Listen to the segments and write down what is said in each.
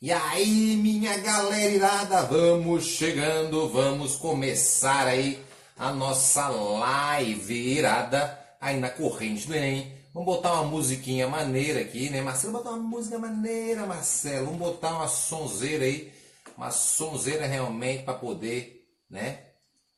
E aí, minha galera irada, vamos chegando, vamos começar aí a nossa live irada aí na corrente do Enem. Vamos botar uma musiquinha maneira aqui, né? Marcelo, botar uma música maneira, Marcelo. Vamos botar uma sonzeira aí, uma sonzeira realmente para poder, né,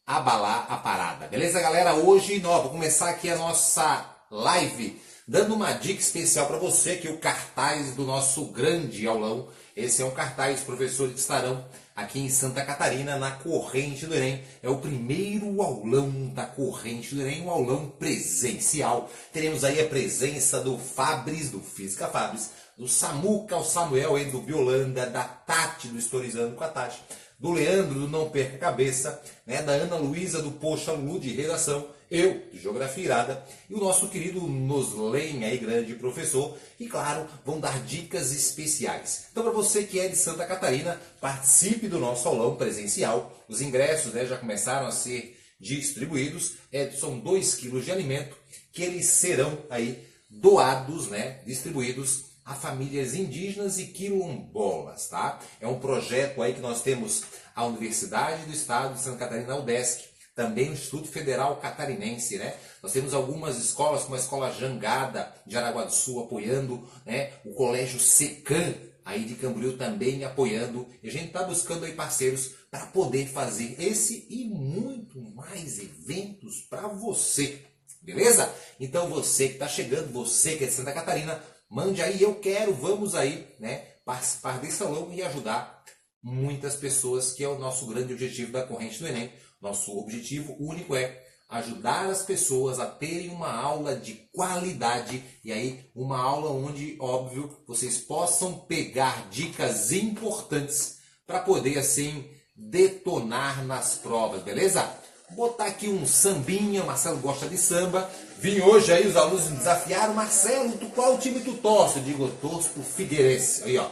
abalar a parada. Beleza, galera? Hoje, vou começar aqui a nossa live dando uma dica especial para você, que o cartaz do nosso grande aulão. Esse é um cartaz dos professores que estarão aqui em Santa Catarina, na Corrente do Enem. É o primeiro aulão da Corrente do Enem, um aulão presencial. Teremos aí a presença do Fabris, do Física Fabris, do Samuca, o Samuel, aí do Biolanda, da Tati, do Historizando com a Tati, do Leandro, do Não Perca a Cabeça, né, da Ana Luísa, do Poxa Lu, de Redação, eu, de Geografia Irada, e o nosso querido Noslen, aí, grande professor, e claro, vão dar dicas especiais. Então, para você que é de Santa Catarina, participe do nosso aulão presencial. Os ingressos, né, já começaram a ser distribuídos, são 2 quilos de alimento, que eles serão aí doados, né, distribuídos a famílias indígenas e quilombolas, tá? É um projeto aí que nós temos a Universidade do Estado de Santa Catarina, a UDESC, também o Instituto Federal Catarinense, né? Nós temos algumas escolas, como a Escola Jangada de Araguá do Sul apoiando, né? O Colégio Secan aí de Camboriú também apoiando. E a gente está buscando aí parceiros para poder fazer esse e muito mais eventos para você, beleza? Então você que está chegando, você que é de Santa Catarina, mande aí, eu quero, vamos aí, né, participar desse aulão e ajudar muitas pessoas, que é o nosso grande objetivo da Corrente do Enem. Nosso objetivo único é ajudar as pessoas a terem uma aula de qualidade, e aí uma aula onde, óbvio, vocês possam pegar dicas importantes para poder, assim, detonar nas provas, beleza? Vou botar aqui um sambinha, o Marcelo gosta de samba. Vim hoje aí, os alunos me desafiaram. Marcelo, qual time tu torce? Eu digo, eu torço pro Figueirense. Aí, ó,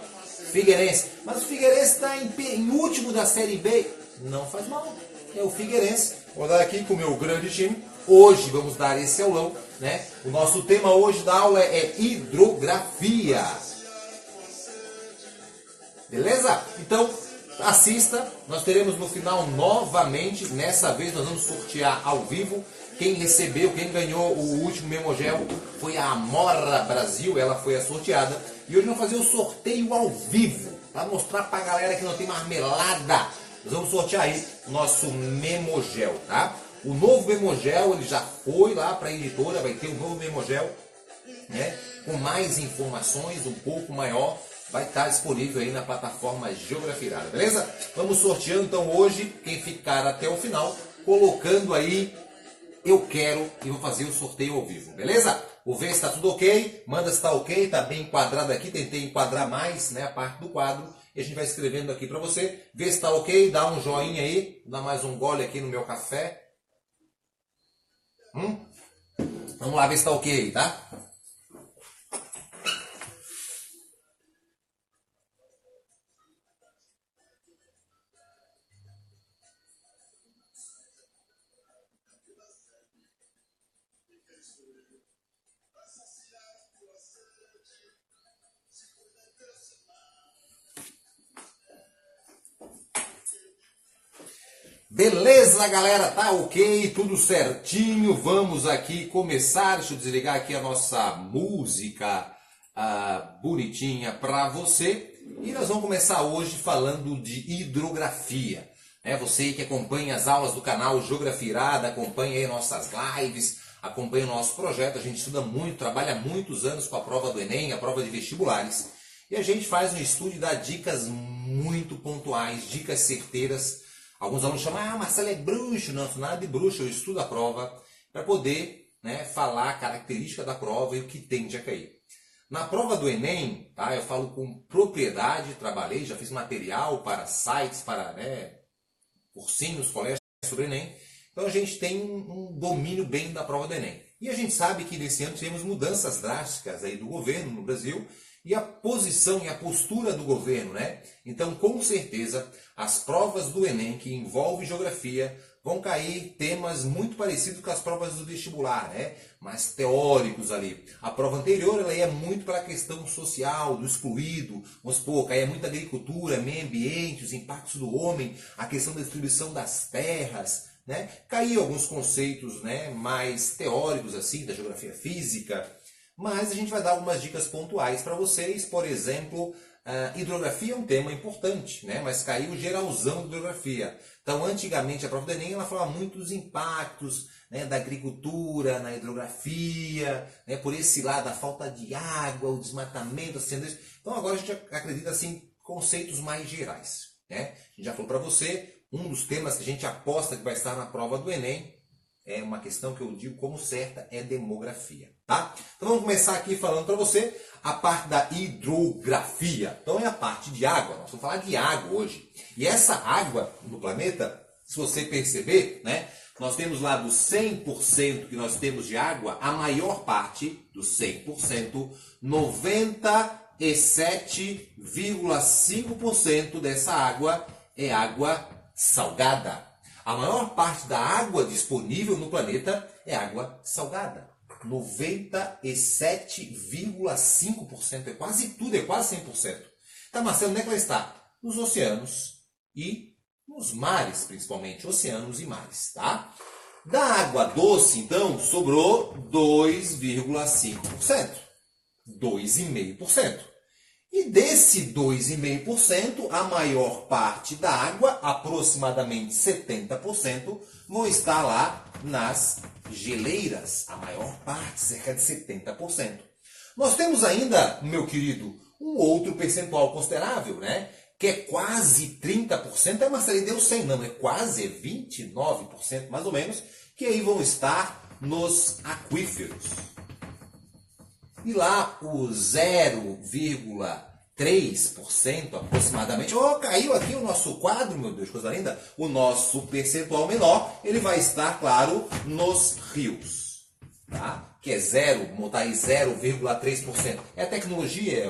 Figueirense. Mas o Figueirense está em último da Série B. Não faz mal, é o Figueirense. Vou dar aqui com o meu grande time. Hoje vamos dar esse aulão, né? O nosso tema hoje da aula é hidrografia. Beleza? Então, assista, nós teremos no final novamente, nessa vez nós vamos sortear ao vivo. Quem recebeu, quem ganhou o último Memogel foi a Amora Brasil, ela foi a sorteada. E hoje vamos fazer o sorteio ao vivo, para mostrar para a galera que não tem marmelada. Nós vamos sortear aí o nosso Memogel, tá? O novo Memogel, ele já foi lá para a editora, vai ter um novo Memogel, né? Com mais informações, um pouco maior. Vai estar disponível aí na plataforma Geografia Irada, beleza? Vamos sorteando então hoje, quem ficar até o final, colocando aí eu quero, e vou fazer o sorteio ao vivo, beleza? Vou ver se está tudo ok, manda se está ok, está bem enquadrado aqui, tentei enquadrar mais, né, a parte do quadro, e a gente vai escrevendo aqui para você, vê se está ok, dá um joinha aí, dá mais um gole aqui no meu café. Vamos lá ver se está ok, tá? Beleza, galera? Tá ok, tudo certinho. Vamos aqui começar. Deixa eu desligar aqui a nossa música bonitinha para você. E nós vamos começar hoje falando de hidrografia. Você que acompanha as aulas do canal Geografia Irada, acompanha aí nossas lives, acompanha o nosso projeto. A gente estuda muito, trabalha muitos anos com a prova do Enem, a prova de vestibulares. E a gente faz um estudo e dá dicas muito pontuais, dicas certeiras. Alguns alunos chamam, Marcelo é bruxo. Não, sou nada de bruxo, eu estudo a prova para poder, né, falar a característica da prova e o que tende a cair. Na prova do Enem, tá, eu falo com propriedade, trabalhei, já fiz material para sites, para, né, cursinhos, colégios sobre Enem. Então a gente tem um domínio bem da prova do Enem. E a gente sabe que nesse ano tivemos mudanças drásticas aí do governo no Brasil, e a posição e a postura do governo, né? Então, com certeza, as provas do Enem que envolvem geografia vão cair temas muito parecidos com as provas do vestibular, né? Mais teóricos ali. A prova anterior ela ia muito para a questão social, do excluído, vamos supor, caía muita agricultura, meio ambiente, os impactos do homem, a questão da distribuição das terras, né? Caíam alguns conceitos, né, mais teóricos assim, da geografia física, mas a gente vai dar algumas dicas pontuais para vocês. Por exemplo, hidrografia é um tema importante, né? Mas caiu geralzão de hidrografia. Então, antigamente, a prova do Enem ela falava muito dos impactos, né, da agricultura na hidrografia, né, por esse lado, a falta de água, o desmatamento, as tendências. Então, agora a gente acredita assim, conceitos mais gerais, né? A gente já falou para você, um dos temas que a gente aposta que vai estar na prova do Enem, é uma questão que eu digo como certa, é demografia, tá? Então vamos começar aqui falando para você a parte da hidrografia. Então é a parte de água, nós vamos falar de água hoje. E essa água no planeta, se você perceber, né, nós temos lá dos 100% que nós temos de água, a maior parte dos 100%, 97,5% dessa água é água salgada. A maior parte da água disponível no planeta é água salgada. 97,5%. É quase tudo, é quase 100%. Tá, Marcelo, onde é que ela está? Nos oceanos e nos mares, principalmente. Oceanos e mares, tá? Da água doce, então, sobrou 2,5%. 2,5%. E desse 2,5%, a maior parte da água, aproximadamente 70%, vão estar lá nas geleiras. A maior parte, cerca de 70%. Nós temos ainda, meu querido, um outro percentual considerável, né? Que é quase 30%. É, Marcelo, deu 100, não, é quase 29%, mais ou menos, que aí vão estar nos aquíferos. E lá o 0,3% aproximadamente, caiu aqui o nosso quadro, meu Deus, coisa linda, o nosso percentual menor, ele vai estar, claro, nos rios, tá? Que é zero, vou botar aí 0,3%. É a tecnologia, é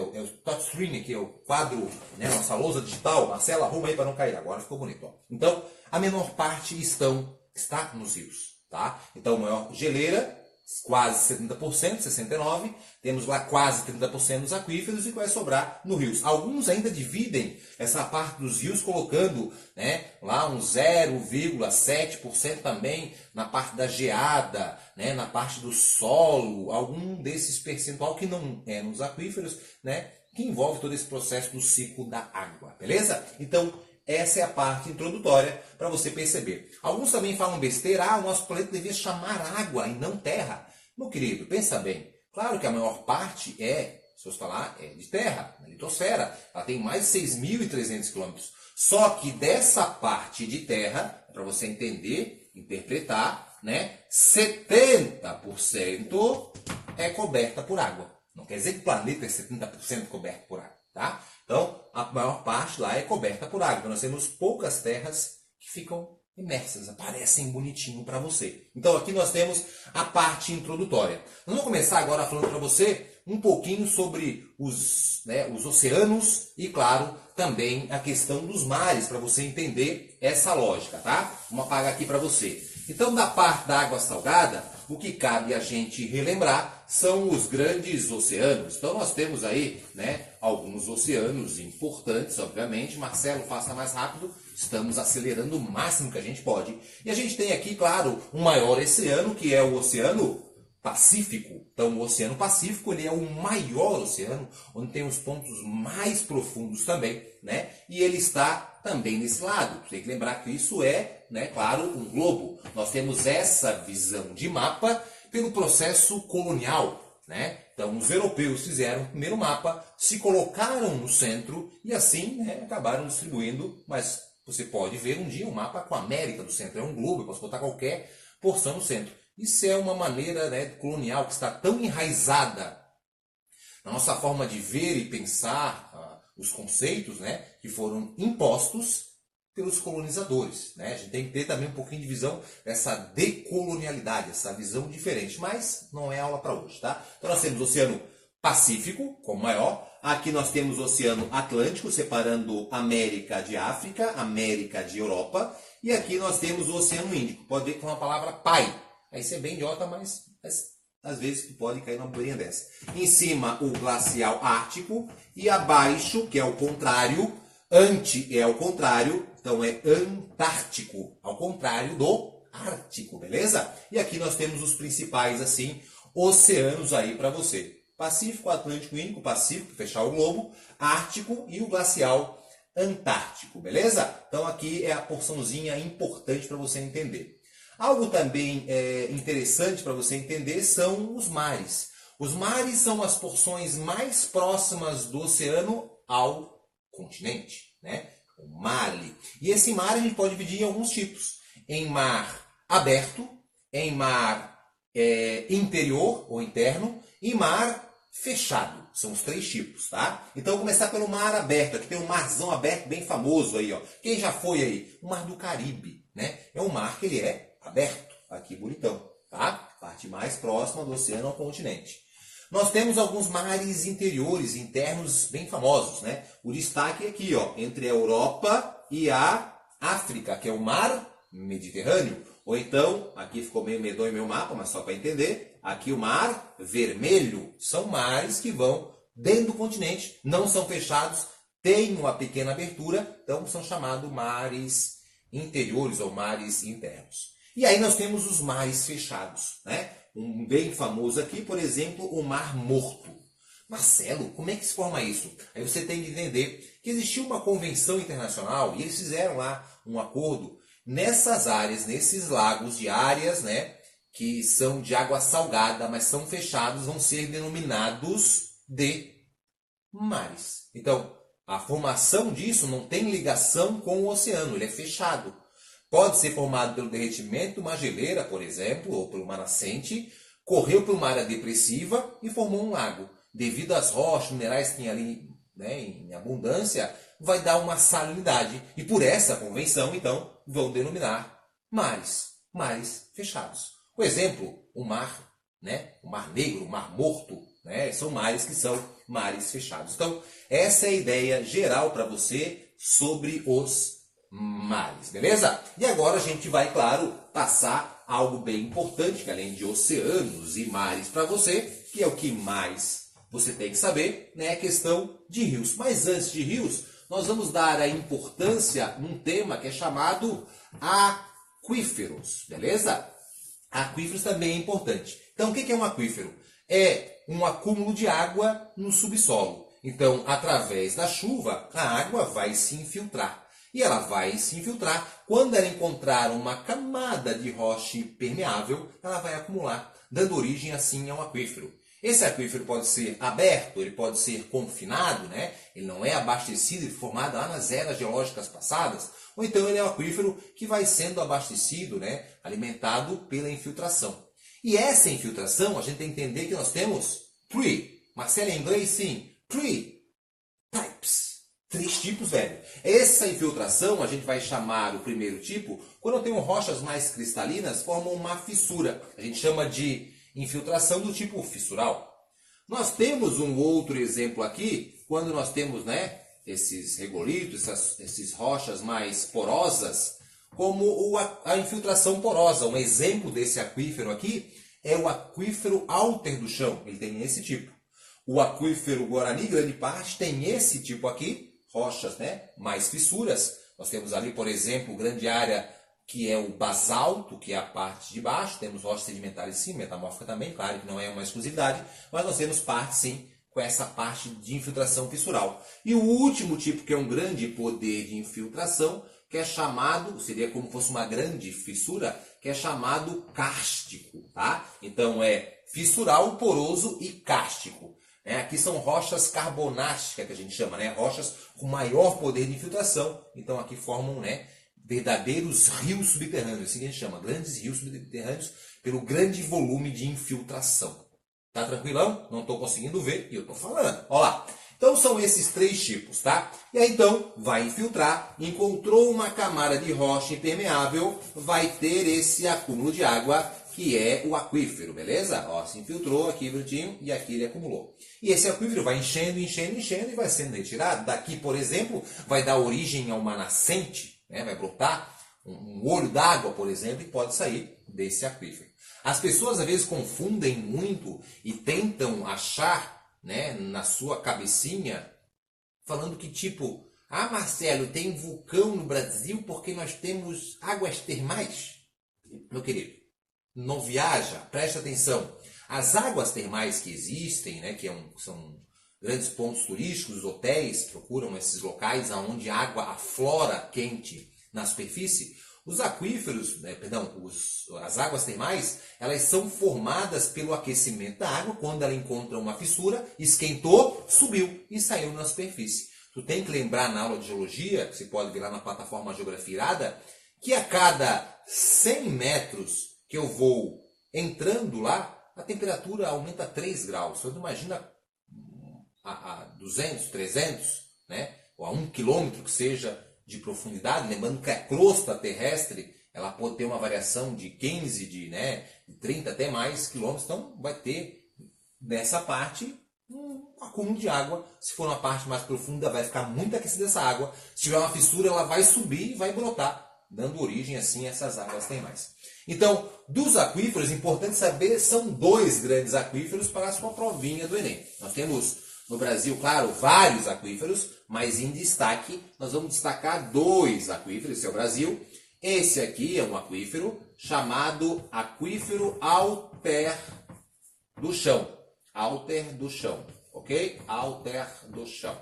o touchscreen aqui, é o quadro, né, nossa lousa digital. Marcelo, arruma aí para não cair, agora ficou bonito. Ó. Então, a menor parte está nos rios, tá? Então, maior geleira, quase 70%, 69%, temos lá quase 30% nos aquíferos e vai sobrar nos rios. Alguns ainda dividem essa parte dos rios colocando, né, lá um 0,7% também na parte da geada, né, na parte do solo, algum desses percentual que não é nos aquíferos, né, que envolve todo esse processo do ciclo da água, beleza? Então, essa é a parte introdutória para você perceber. Alguns também falam besteira, o nosso planeta devia chamar água e não terra. Meu querido, pensa bem. Claro que a maior parte se eu falar, é de terra, na litosfera. Ela tem mais de 6.300 quilômetros. Só que dessa parte de terra, para você entender, interpretar, né, 70% é coberta por água. Não quer dizer que o planeta é 70% coberto por água, tá? Então, a maior parte lá é coberta por água. Então, nós temos poucas terras que ficam imersas, aparecem bonitinho para você. Então, aqui nós temos a parte introdutória. Nós vamos começar agora falando para você um pouquinho sobre os oceanos e, claro, também a questão dos mares, para você entender essa lógica, tá? Vamos apagar aqui para você. Então, da parte da água salgada, o que cabe a gente relembrar são os grandes oceanos. Então nós temos aí, né, alguns oceanos importantes, obviamente. Marcelo, faça mais rápido. Estamos acelerando o máximo que a gente pode. E a gente tem aqui, claro, um maior oceano, que é o Oceano Pacífico. Então o Oceano Pacífico ele é o maior oceano, onde tem os pontos mais profundos também, né? E ele está também nesse lado. Tem que lembrar que isso é, né, claro, um globo. Nós temos essa visão de mapa pelo processo colonial, né? Então, os europeus fizeram o primeiro mapa, se colocaram no centro e assim, né, acabaram distribuindo. Mas você pode ver um dia um mapa com a América do Centro. É um globo, eu posso botar qualquer porção no centro. Isso é uma maneira, né, colonial que está tão enraizada na nossa forma de ver e pensar os conceitos, né, que foram impostos pelos colonizadores, né? A gente tem que ter também um pouquinho de visão dessa decolonialidade, essa visão diferente, mas não é aula para hoje, tá? Então nós temos o Oceano Pacífico, como maior. Aqui nós temos o Oceano Atlântico, separando América de África, América de Europa. E aqui nós temos o Oceano Índico. Pode ver que é uma palavra pai. Aí você é bem idiota, mas às vezes tu pode cair numa bolinha dessa. Em cima, o glacial ártico. E abaixo, que é o contrário, ante é o contrário, então é antártico, ao contrário do ártico, beleza? E aqui nós temos os principais, assim, oceanos aí para você. Pacífico, Atlântico, Índico, Pacífico, fechar o globo, Ártico e o glacial Antártico, beleza? Então aqui é a porçãozinha importante para você entender. Algo também interessante para você entender são os mares. Os mares são as porções mais próximas do oceano ao continente, né? O mare. E esse mar a gente pode dividir em alguns tipos. Em mar aberto, em mar interior ou interno e mar fechado. São os 3 tipos, tá? Então, vou começar pelo mar aberto. Aqui tem um marzão aberto bem famoso aí, ó. Quem já foi aí? O Mar do Caribe, né? É um mar que ele é aberto. Aqui, bonitão, tá? Parte mais próxima do oceano ao continente. Nós temos alguns mares interiores, internos, bem famosos, né? O destaque é aqui, ó, entre a Europa e a África, que é o Mar Mediterrâneo. Ou então, aqui ficou meio medonho meu mapa, mas só para entender, aqui o Mar Vermelho. São mares que vão dentro do continente, não são fechados, têm uma pequena abertura, então são chamados mares interiores ou mares internos. E aí nós temos os mares fechados, né? Um bem famoso aqui, por exemplo, o Mar Morto. Marcelo, como é que se forma isso? Aí você tem que entender que existiu uma convenção internacional e eles fizeram lá um acordo nessas áreas, nesses lagos de áreas, né, que são de água salgada, mas são fechados, vão ser denominados de mares. Então, a formação disso não tem ligação com o oceano, ele é fechado. Pode ser formado pelo derretimento de uma geleira, por exemplo, ou por uma nascente, correu por uma área depressiva e formou um lago. Devido às rochas, minerais que tem ali, né, em abundância, vai dar uma salinidade. E por essa convenção, então, vão denominar mares fechados. Por exemplo, o mar, né, o Mar Negro, o Mar Morto, né, são mares que são mares fechados. Então, essa é a ideia geral para você sobre os mares, beleza? E agora a gente vai, claro, passar algo bem importante, que além de oceanos e mares para você, que é o que mais você tem que saber, né, a questão de rios. Mas antes de rios, nós vamos dar a importância num tema que é chamado aquíferos, beleza? Aquíferos também é importante. Então, o que é um aquífero? É um acúmulo de água no subsolo. Então, através da chuva, a água vai se infiltrar. E ela vai se infiltrar. Quando ela encontrar uma camada de rocha permeável, ela vai acumular, dando origem assim a um aquífero. Esse aquífero pode ser aberto, ele pode ser confinado, né? Ele não é abastecido e formado lá nas eras geológicas passadas, ou então ele é um aquífero que vai sendo abastecido, né? Alimentado pela infiltração. E essa infiltração, a gente tem que entender que nós temos Marcelo, em inglês, sim. 3 types. 3 tipos, velho. Essa infiltração a gente vai chamar o primeiro tipo, quando eu tenho rochas mais cristalinas, formam uma fissura. A gente chama de infiltração do tipo fissural. Nós temos um outro exemplo aqui, quando nós temos, né, esses regolitos, essas rochas mais porosas, como a infiltração porosa. Um exemplo desse aquífero aqui é o aquífero Alter do Chão. Ele tem esse tipo. O aquífero Guarani, grande parte, tem esse tipo aqui, rochas, né, mais fissuras. Nós temos ali, por exemplo, grande área que é o basalto, que é a parte de baixo. Temos rochas sedimentares sim, metamórfica também, claro que não é uma exclusividade, mas nós temos parte sim com essa parte de infiltração fissural. E o último tipo, que é um grande poder de infiltração, que é chamado, seria como se fosse uma grande fissura, que é chamado kárstico, tá? Então é fissural, poroso e kárstico. Aqui são rochas carbonáticas, que a gente chama, né? Rochas com maior poder de infiltração. Então aqui formam, né, verdadeiros rios subterrâneos, assim que a gente chama, grandes rios subterrâneos, pelo grande volume de infiltração. Tá tranquilão? Não estou conseguindo ver e eu estou falando. Olha lá. Então são esses 3 tipos, tá? E aí então vai infiltrar, encontrou uma camada de rocha impermeável, vai ter esse acúmulo de água que é o aquífero, beleza? Ó, se infiltrou aqui bonitinho e aqui ele acumulou. E esse aquífero vai enchendo, enchendo, enchendo e vai sendo retirado. Daqui, por exemplo, vai dar origem a uma nascente, né? Vai brotar um olho d'água, por exemplo, que pode sair desse aquífero. As pessoas às vezes confundem muito e tentam achar, né, na sua cabecinha, falando que tipo, ah, Marcelo, tem vulcão no Brasil porque nós temos águas termais. Meu querido, não viaja, presta atenção. As águas termais que existem, né, são grandes pontos turísticos, os hotéis procuram esses locais onde a água aflora quente na superfície. Os aquíferos, as águas termais, elas são formadas pelo aquecimento da água. Quando ela encontra uma fissura, esquentou, subiu e saiu na superfície. Tu tem que lembrar na aula de geologia, que você pode ver lá na plataforma Geografia Irada, que a cada 100 metros que eu vou entrando lá, a temperatura aumenta 3 graus. Então imagina a 200, 300, né? Ou a 1 quilômetro que seja de profundidade, lembrando que a crosta terrestre ela pode ter uma variação de 15, de 30 até mais quilômetros, então vai ter nessa parte um acúmulo de água. Se for uma parte mais profunda, vai ficar muito aquecida essa água. Se tiver uma fissura, ela vai subir e vai brotar, dando origem assim a essas águas termais. Então, dos aquíferos, importante saber, são 2 grandes aquíferos para a sua provinha do Enem. Nós temos no Brasil, claro, vários aquíferos, mas em destaque, nós vamos destacar 2 aquíferos, esse é o Brasil. Esse aqui é um aquífero chamado aquífero Alter do Chão. Alter do Chão, ok? Alter do Chão.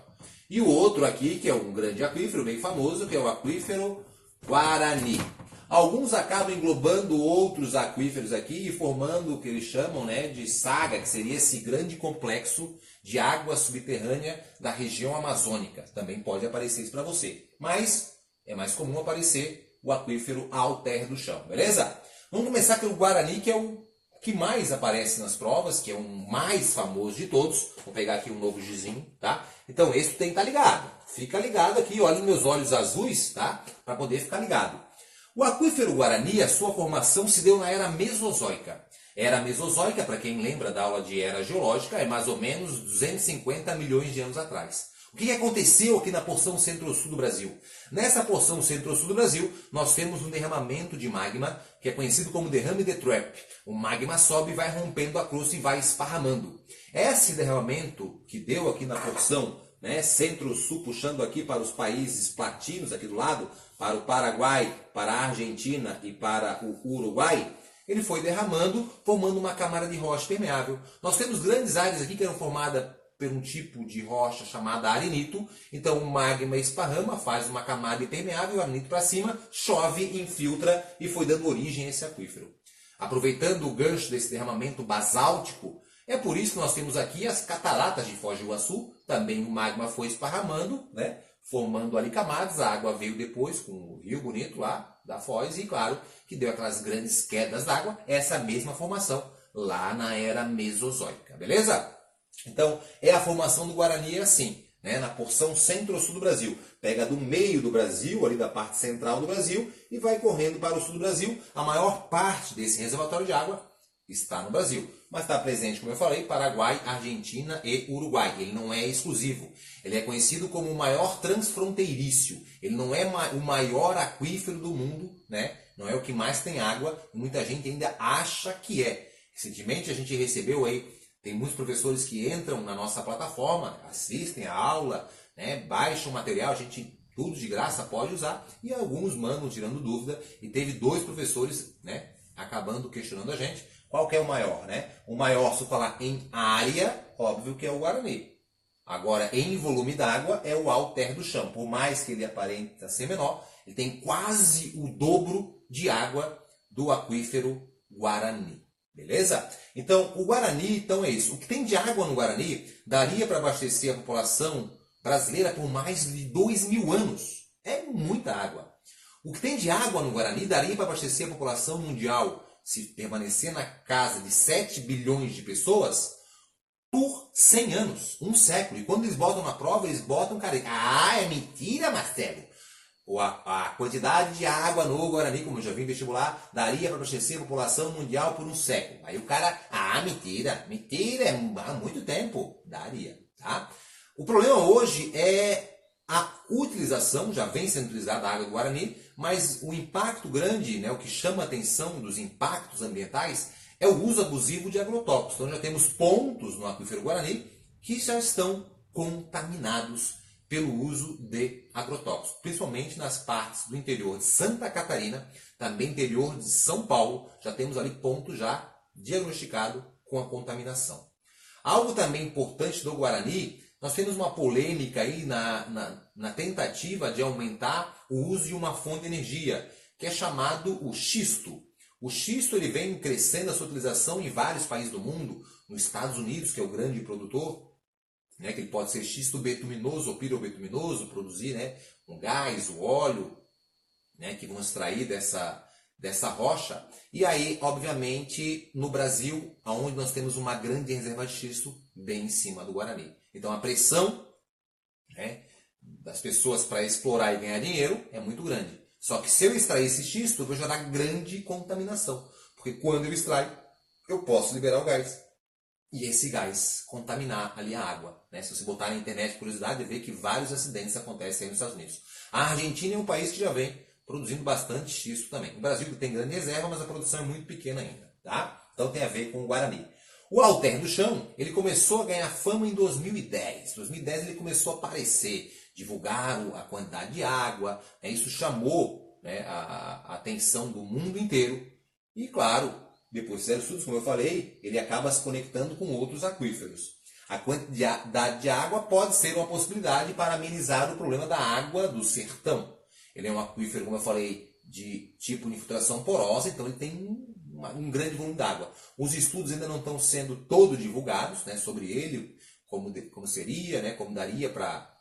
E o outro aqui, que é um grande aquífero, bem famoso, que é o aquífero Guarani. Alguns acabam englobando outros aquíferos aqui e formando o que eles chamam, né, de saga, que seria esse grande complexo de água subterrânea da região amazônica. Também pode aparecer isso para você. Mas é mais comum aparecer o aquífero Alter do Chão, beleza? Vamos começar pelo Guarani, que é o que mais aparece nas provas, que é o mais famoso de todos. Vou pegar aqui um novo gizinho, tá? Então esse tem que estar ligado. Fica ligado aqui, olha nos meus olhos azuis, tá? Para poder ficar ligado. O aquífero Guarani, a sua formação se deu na Era Mesozoica. Era Mesozoica, para quem lembra da aula de Era Geológica, é mais ou menos 250 milhões de anos atrás. O que aconteceu aqui na porção centro-sul do Brasil? Nessa porção centro-sul do Brasil, nós temos um derramamento de magma, que é conhecido como derrame de Trepp. O magma sobe, vai rompendo a crosta e vai esparramando. Esse derramamento que deu aqui na porção, né, centro-sul, puxando aqui para os países platinos aqui do lado, para o Paraguai, para a Argentina e para o Uruguai, ele foi derramando, formando uma camada de rocha permeável. Nós temos grandes áreas aqui que eram formadas por um tipo de rocha chamada arenito. Então o magma esparrama, faz uma camada impermeável, o arenito para cima, chove, infiltra e foi dando origem a esse aquífero. Aproveitando o gancho desse derramamento basáltico, é por isso que nós temos aqui as cataratas de Foz do Iguaçu. Também o magma foi esparramando, né, formando ali camadas. A água veio depois com o rio bonito lá da Foz e, claro, que deu aquelas grandes quedas d'água. Essa mesma formação lá na Era Mesozoica, beleza? Então, a formação do Guarani é assim, né, na porção centro-sul do Brasil. Pega do meio do Brasil, ali da parte central do Brasil, e vai correndo para o sul do Brasil. A maior parte desse reservatório de água está no Brasil, mas está presente, como eu falei, Paraguai, Argentina e Uruguai. Ele não é exclusivo. Ele é conhecido como o maior transfronteiriço. Ele não é o maior aquífero do mundo, né? Não é o que mais tem água. Muita gente ainda acha que é. Recentemente a gente recebeu aí, tem muitos professores que entram na nossa plataforma, assistem a aula, né? Baixam o material, a gente tudo de graça pode usar, e alguns mandam tirando dúvida, e teve 2 professores, né, acabando questionando a gente. Qual que é o maior, né? O maior, se eu falar em área, óbvio que é o Guarani. Agora, em volume d'água, é o Alter do Chão. Por mais que ele aparente ser menor, ele tem quase o dobro de água do aquífero Guarani. Beleza? Então, o Guarani, então é isso. O que tem de água no Guarani daria para abastecer a população brasileira por mais de 2.000 anos. É muita água. O que tem de água no Guarani daria para abastecer a população mundial, se permanecer na casa de 7 bilhões de pessoas, por 100 anos, um século. E quando eles botam na prova, eles botam, cara, é mentira, Marcelo. A quantidade de água no Guarani, como eu já vi em vestibular, daria para abastecer a população mundial por um século. Aí o cara, mentira, é há muito tempo. Daria, tá? O problema hoje é a utilização, já vem sendo utilizada a água do Guarani, mas o impacto grande, né, o que chama a atenção dos impactos ambientais, é o uso abusivo de agrotóxicos. Então já temos pontos no aquífero Guarani que já estão contaminados pelo uso de agrotóxicos, principalmente nas partes do interior de Santa Catarina, também interior de São Paulo, já temos ali ponto já diagnosticado com a contaminação. Algo também importante do Guarani, nós temos uma polêmica aí na tentativa de aumentar o uso de uma fonte de energia, que é chamado o xisto. O xisto ele vem crescendo a sua utilização em vários países do mundo, nos Estados Unidos, que é o grande produtor, né, que ele pode ser xisto betuminoso ou pirobetuminoso, produzir, né, um gás, o óleo, né, que vão extrair dessa rocha. E aí, obviamente, no Brasil, onde nós temos uma grande reserva de xisto bem em cima do Guarani. Então a pressão, né, das pessoas para explorar e ganhar dinheiro é muito grande. Só que se eu extrair esse xisto, eu vou gerar grande contaminação. Porque quando eu extraio, eu posso liberar o gás. E esse gás contaminar ali a água. Né? Se você botar na internet curiosidade, vê que vários acidentes acontecem aí nos Estados Unidos. A Argentina é um país que já vem produzindo bastante xisto também. O Brasil tem grande reserva, mas a produção é muito pequena ainda. Tá? Então tem a ver com o Guarani. O halter do chão, ele começou a ganhar fama em 2010. Em 2010 ele começou a aparecer, divulgaram a quantidade de água, né? Isso chamou, né, a atenção do mundo inteiro. E claro, depois de estudos, como eu falei, ele acaba se conectando com outros aquíferos. A quantidade de água pode ser uma possibilidade para amenizar o problema da água do sertão. Ele é um aquífero, como eu falei, de tipo de infiltração porosa, então ele tem um grande volume d'água. Os estudos ainda não estão sendo todos divulgados, né, sobre ele, como seria, né, como daria para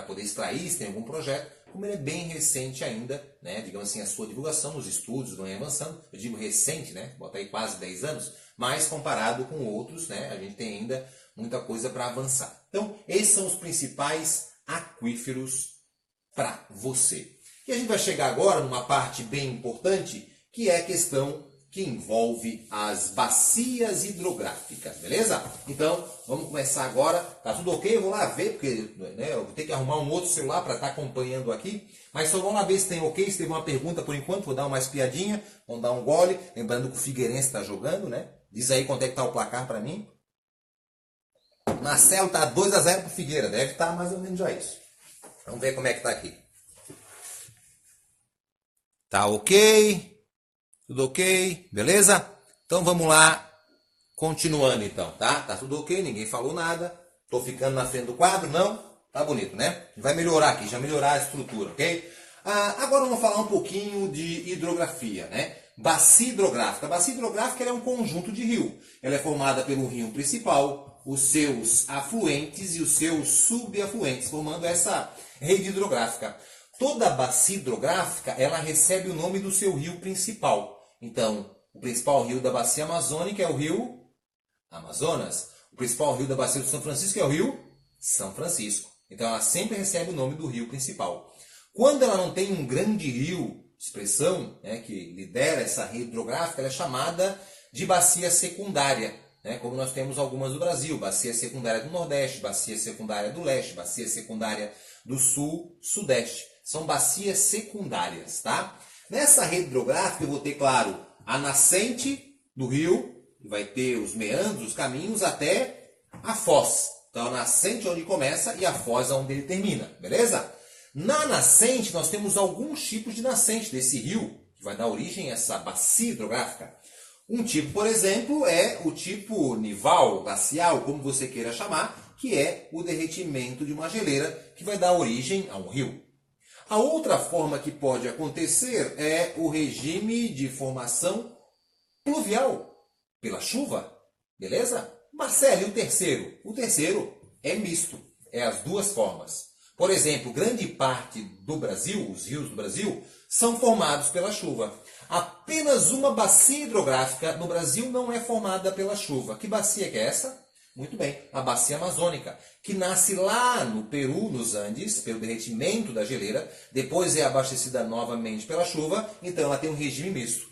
poder extrair, se tem algum projeto. Como ele é bem recente ainda, né, digamos assim, a sua divulgação, os estudos vão avançando. Eu digo recente, né, bota aí quase 10 anos, mas comparado com outros, né, a gente tem ainda muita coisa para avançar. Então, esses são os principais aquíferos para você. E a gente vai chegar agora numa parte bem importante, que é a questão que envolve as bacias hidrográficas, beleza? Então, vamos começar agora. Tá tudo ok? Eu vou lá ver, porque, né, eu vou ter que arrumar um outro celular para estar acompanhando aqui. Mas só vamos lá ver se tem ok, se teve uma pergunta por enquanto. Vou dar uma espiadinha, vamos dar um gole. Lembrando que o Figueirense está jogando, né? Diz aí quanto é que tá o placar para mim. Marcelo tá 2-0 pro Figueira, deve estar mais ou menos já isso. Vamos ver como é que tá aqui. Tá ok? Tudo ok? Beleza? Então vamos lá. Continuando então, tá? Tá tudo ok? Ninguém falou nada. Tô ficando na frente do quadro? Não? Tá bonito, né? Vai melhorar aqui, já melhorar a estrutura, ok? Agora vamos falar um pouquinho de hidrografia, né? Bacia hidrográfica. A bacia hidrográfica é um conjunto de rio. Ela é formada pelo rio principal, os seus afluentes e os seus subafluentes, formando essa rede hidrográfica. Toda bacia hidrográfica, ela recebe o nome do seu rio principal. Então, o principal rio da bacia amazônica é o rio Amazonas. O principal rio da bacia do São Francisco é o rio São Francisco. Então, ela sempre recebe o nome do rio principal. Quando ela não tem um grande rio, expressão, né, que lidera essa rede hidrográfica, ela é chamada de bacia secundária, né, como nós temos algumas do Brasil. Bacia secundária do Nordeste, bacia secundária do Leste, bacia secundária do Sul, Sudeste. São bacias secundárias, tá? Nessa rede hidrográfica eu vou ter, claro, a nascente do rio, que vai ter os meandros, os caminhos até a foz. Então a nascente é onde começa e a foz é onde ele termina, beleza? Na nascente nós temos alguns tipos de nascente desse rio, que vai dar origem a essa bacia hidrográfica. Um tipo, por exemplo, é o tipo nival, glacial, como você queira chamar, que é o derretimento de uma geleira, que vai dar origem a um rio. A outra forma que pode acontecer é o regime de formação pluvial, pela chuva, beleza? Marcelo, e o terceiro? O terceiro é misto, é as duas formas. Por exemplo, grande parte do Brasil, os rios do Brasil, são formados pela chuva. Apenas uma bacia hidrográfica no Brasil não é formada pela chuva. Que bacia que é essa? Muito bem, a bacia amazônica, que nasce lá no Peru, nos Andes, pelo derretimento da geleira, depois é abastecida novamente pela chuva, então ela tem um regime misto.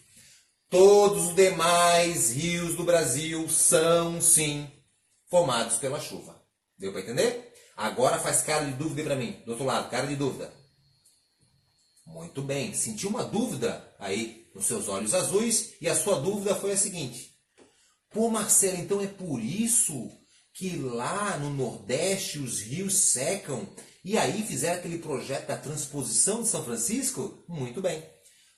Todos os demais rios do Brasil são, sim, formados pela chuva. Deu para entender? Agora faz cara de dúvida para mim, do outro lado, cara de dúvida. Muito bem. Sentiu uma dúvida aí nos seus olhos azuis e a sua dúvida foi a seguinte: pô, Marcelo, então é por isso que lá no Nordeste os rios secam e aí fizeram aquele projeto da transposição de São Francisco? Muito bem.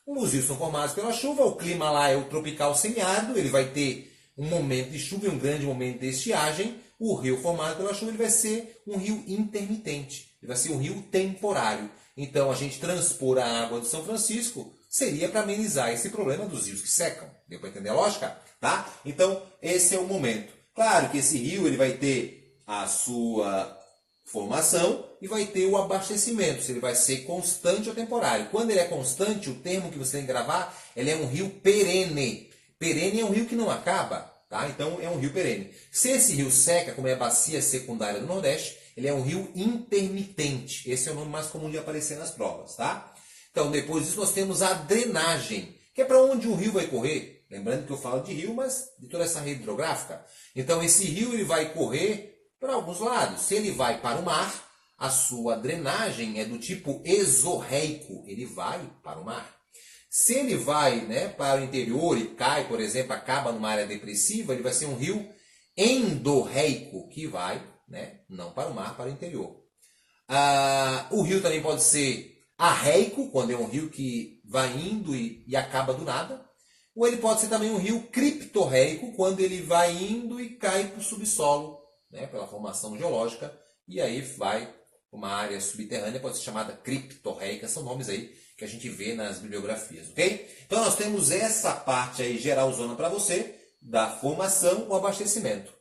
Os rios são formados pela chuva, o clima lá é o tropical semiárido, ele vai ter um momento de chuva e um grande momento de estiagem. O rio formado pela chuva ele vai ser um rio intermitente, ele vai ser um rio temporário. Então a gente transpor a água do São Francisco seria para amenizar esse problema dos rios que secam. Deu para entender a lógica? Tá? Então esse é o momento. Claro que esse rio ele vai ter a sua formação e vai ter o abastecimento, se ele vai ser constante ou temporário. Quando ele é constante, o termo que você tem que gravar, ele é um rio perene. Perene é um rio que não acaba, tá? Então é um rio perene. Se esse rio seca, como é a bacia secundária do Nordeste, ele é um rio intermitente. Esse é o nome mais comum de aparecer nas provas, tá? Então depois disso nós temos a drenagem, que é para onde o rio vai correr. Lembrando que eu falo de rio, mas de toda essa rede hidrográfica. Então esse rio ele vai correr para alguns lados. Se ele vai para o mar, a sua drenagem é do tipo exorreico, ele vai para o mar. Se ele vai, né, para o interior e cai, por exemplo, acaba numa área depressiva, ele vai ser um rio endorreico, que vai, né, não para o mar, para o interior. O rio também pode ser arreico, quando é um rio que vai indo e acaba do nada. Ou ele pode ser também um rio criptorreico, quando ele vai indo e cai para o subsolo, né, pela formação geológica, e aí vai para uma área subterrânea, pode ser chamada criptorreica, são nomes aí que a gente vê nas bibliografias, ok? Então nós temos essa parte aí geralzona para você, da formação ou abastecimento.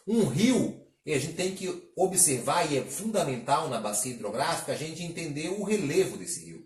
Um rio, e a gente tem que observar, e é fundamental na bacia hidrográfica, a gente entender o relevo desse rio.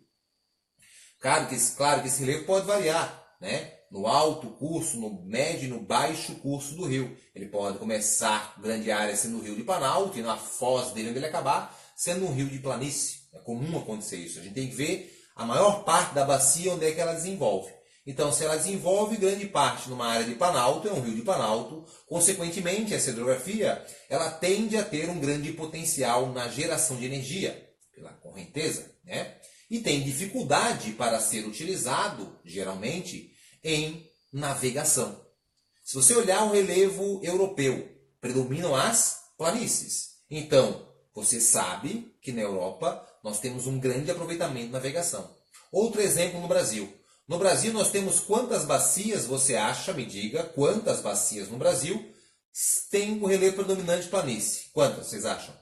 Claro que esse relevo pode variar, né? No alto curso, no médio e no baixo curso do rio. Ele pode começar grande área sendo o rio de Planalto e na foz dele onde ele acabar sendo um rio de planície. É comum acontecer isso. A gente tem que ver a maior parte da bacia onde é que ela desenvolve. Então, se ela desenvolve grande parte numa área de Planalto, é um rio de Planalto, consequentemente, essa hidrografia ela tende a ter um grande potencial na geração de energia, pela correnteza, né? E tem dificuldade para ser utilizado, geralmente, em navegação. Se você olhar o relevo europeu, predominam as planícies. Então, você sabe que na Europa nós temos um grande aproveitamento de navegação. Outro exemplo no Brasil. No Brasil nós temos quantas bacias, você acha, me diga, quantas bacias no Brasil tem o relevo predominante de planície? Quantas vocês acham?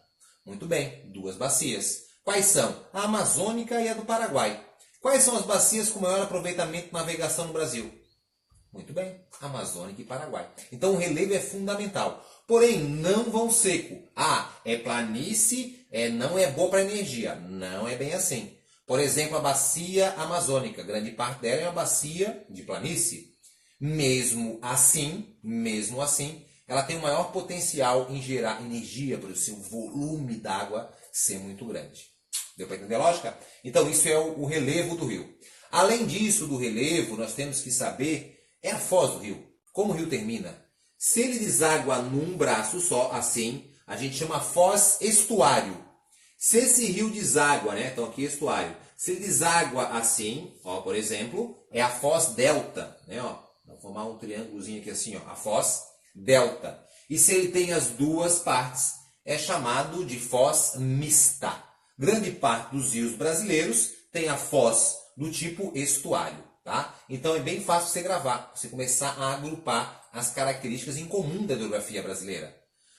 Muito bem, 2 bacias. Quais são? A Amazônica e a do Paraguai. Quais são as bacias com maior aproveitamento de navegação no Brasil? Muito bem, Amazônica e Paraguai. Então o relevo é fundamental. Porém, não vão seco. É planície, não é boa para energia. Não é bem assim. Por exemplo, a bacia amazônica, grande parte dela é uma bacia de planície. Mesmo assim, ela tem o maior potencial em gerar energia, por seu volume d'água ser muito grande. Deu para entender a lógica? Então, isso é o relevo do rio. Além disso, do relevo, nós temos que saber, é a foz do rio. Como o rio termina? Se ele deságua num braço só, assim, a gente chama foz estuário. Se esse rio deságua, né? Então aqui estuário. Se ele deságua assim, ó, por exemplo, é a foz delta, né? Ó, vou formar um triângulozinho aqui assim, ó, a foz delta. E se ele tem as duas partes, é chamado de foz mista. Grande parte dos rios brasileiros tem a foz do tipo estuário, tá? Então é bem fácil você gravar, você começar a agrupar as características em comum da hidrografia brasileira.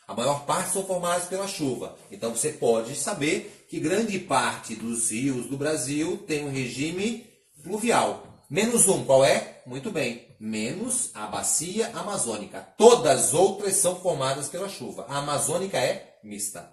A maior parte são formadas pela chuva. Então você pode saber que grande parte dos rios do Brasil tem um regime pluvial. Menos um, qual é? Muito bem, menos a bacia amazônica. Todas as outras são formadas pela chuva. A amazônica é mista.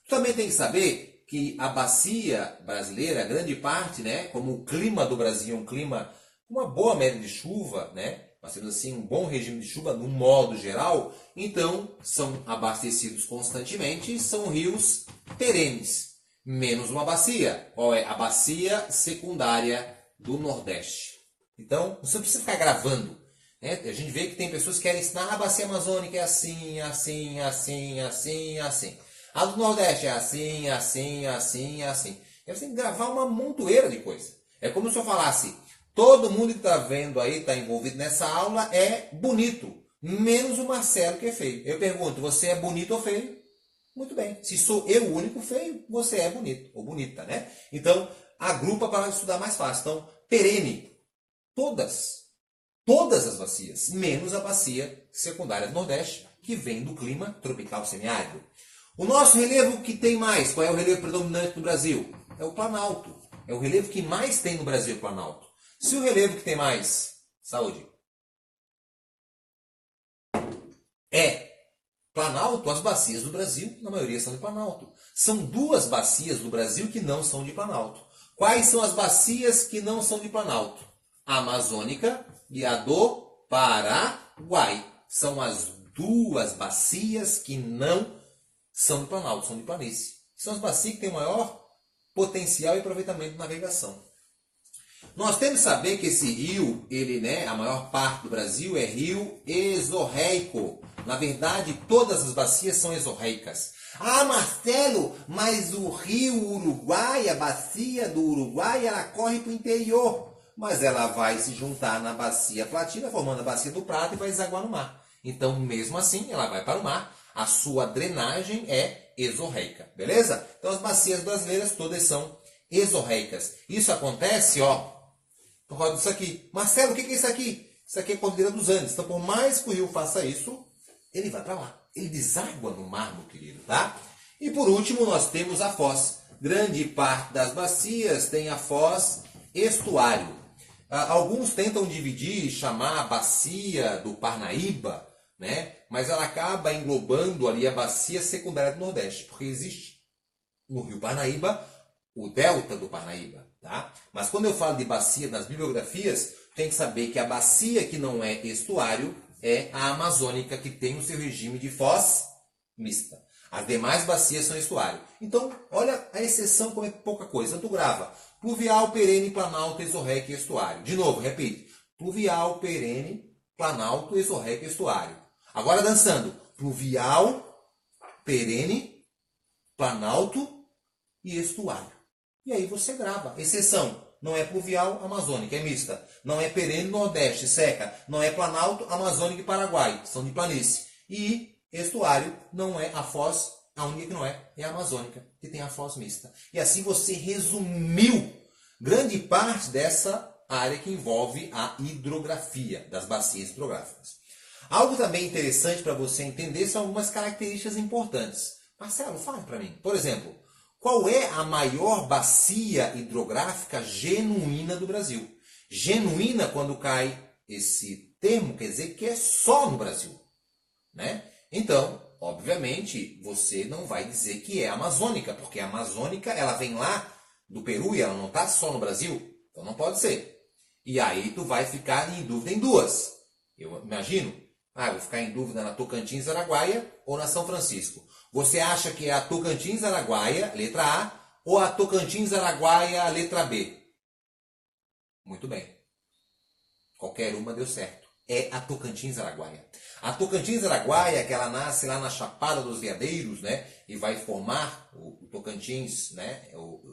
Também tem que saber que a bacia brasileira, grande parte, né, como o clima do Brasil é um clima com uma boa média de chuva, né, nós temos assim um bom regime de chuva no modo geral, então são abastecidos constantemente, são rios perenes, menos uma bacia. Qual é? A bacia secundária do Nordeste. Então, você não precisa ficar gravando, né? A gente vê que tem pessoas que querem ensinar a bacia amazônica é assim, assim, assim, assim, assim. A do Nordeste é assim, assim, assim, assim. Você tem que gravar uma montoeira de coisa. É como se eu falasse, todo mundo que está vendo aí, está envolvido nessa aula, é bonito, menos o Marcelo que é feio. Eu pergunto, você é bonito ou feio? Muito bem. Se sou eu o único feio, você é bonito ou bonita, né? Então, agrupa para estudar mais fácil. Então, perene, todas as bacias, menos a bacia secundária do Nordeste, que vem do clima tropical semiárido. O nosso relevo que tem mais, qual é o relevo predominante do Brasil? É o Planalto. É o relevo que mais tem no Brasil, o Planalto. Se o relevo que tem mais, saúde, é Planalto, as bacias do Brasil, na maioria são de Planalto. São duas bacias do Brasil que não são de Planalto. Quais são as bacias que não são de Planalto? A Amazônica e a do Paraguai. São as duas bacias que não são de Planalto, são de planície. São as bacias que têm maior potencial e aproveitamento de navegação. Nós temos que saber que esse rio, a maior parte do Brasil é rio exorreico. Na verdade, todas as bacias são exorreicas. Ah, Marcelo, mas o rio Uruguai, a bacia do Uruguai, ela corre para o interior. Mas ela vai se juntar na bacia platina, formando a bacia do Prata e vai desaguar no mar. Então, mesmo assim, ela vai para o mar. A sua drenagem é exorreica, beleza? Então, as bacias brasileiras todas são exorreicas. Isso acontece, roda isso aqui. Marcelo, o que é isso aqui? Isso aqui é a Cordilheira dos Andes. Então, por mais que o rio faça isso, ele vai para lá. Ele deságua no mar, meu querido, tá? E por último, nós temos a foz. Grande parte das bacias tem a foz estuário. Alguns tentam dividir e chamar a bacia do Parnaíba, né? Mas ela acaba englobando ali a bacia secundária do Nordeste, porque existe no rio Parnaíba o delta do Parnaíba, tá? Mas quando eu falo de bacia nas bibliografias, tem que saber que a bacia que não é estuário é a amazônica, que tem o seu regime de foz mista. As demais bacias são estuário. Então, olha a exceção como é pouca coisa. Tu grava pluvial, perene, planalto, exorreico e estuário. De novo, repite. Pluvial, perene, planalto, exorreico e estuário. Agora dançando. Pluvial, perene, planalto e estuário. E aí você grava. Exceção. Não é pluvial, amazônica, é mista. Não é perene, nordeste, seca. Não é planalto, amazônica e paraguai. São de planície. E estuário não é a foz, a única que não é a amazônica, que tem a foz mista. E assim você resumiu grande parte dessa área que envolve a hidrografia, das bacias hidrográficas. Algo também interessante para você entender são algumas características importantes. Marcelo, fale para mim. Por exemplo, qual é a maior bacia hidrográfica genuína do Brasil? Genuína, quando cai esse termo, quer dizer que é só no Brasil, né? Então, obviamente, você não vai dizer que é amazônica, porque a amazônica ela vem lá do Peru e ela não está só no Brasil. Então não pode ser. E aí tu vai ficar em dúvida em duas. Eu imagino. Eu vou ficar em dúvida na Tocantins Araguaia ou na São Francisco. Você acha que é a Tocantins Araguaia, letra A, ou a Tocantins Araguaia, letra B? Muito bem. Qualquer uma deu certo. É a Tocantins Araguaia. A Tocantins Araguaia, que ela nasce lá na Chapada dos Veadeiros, né? E vai formar o Tocantins, né?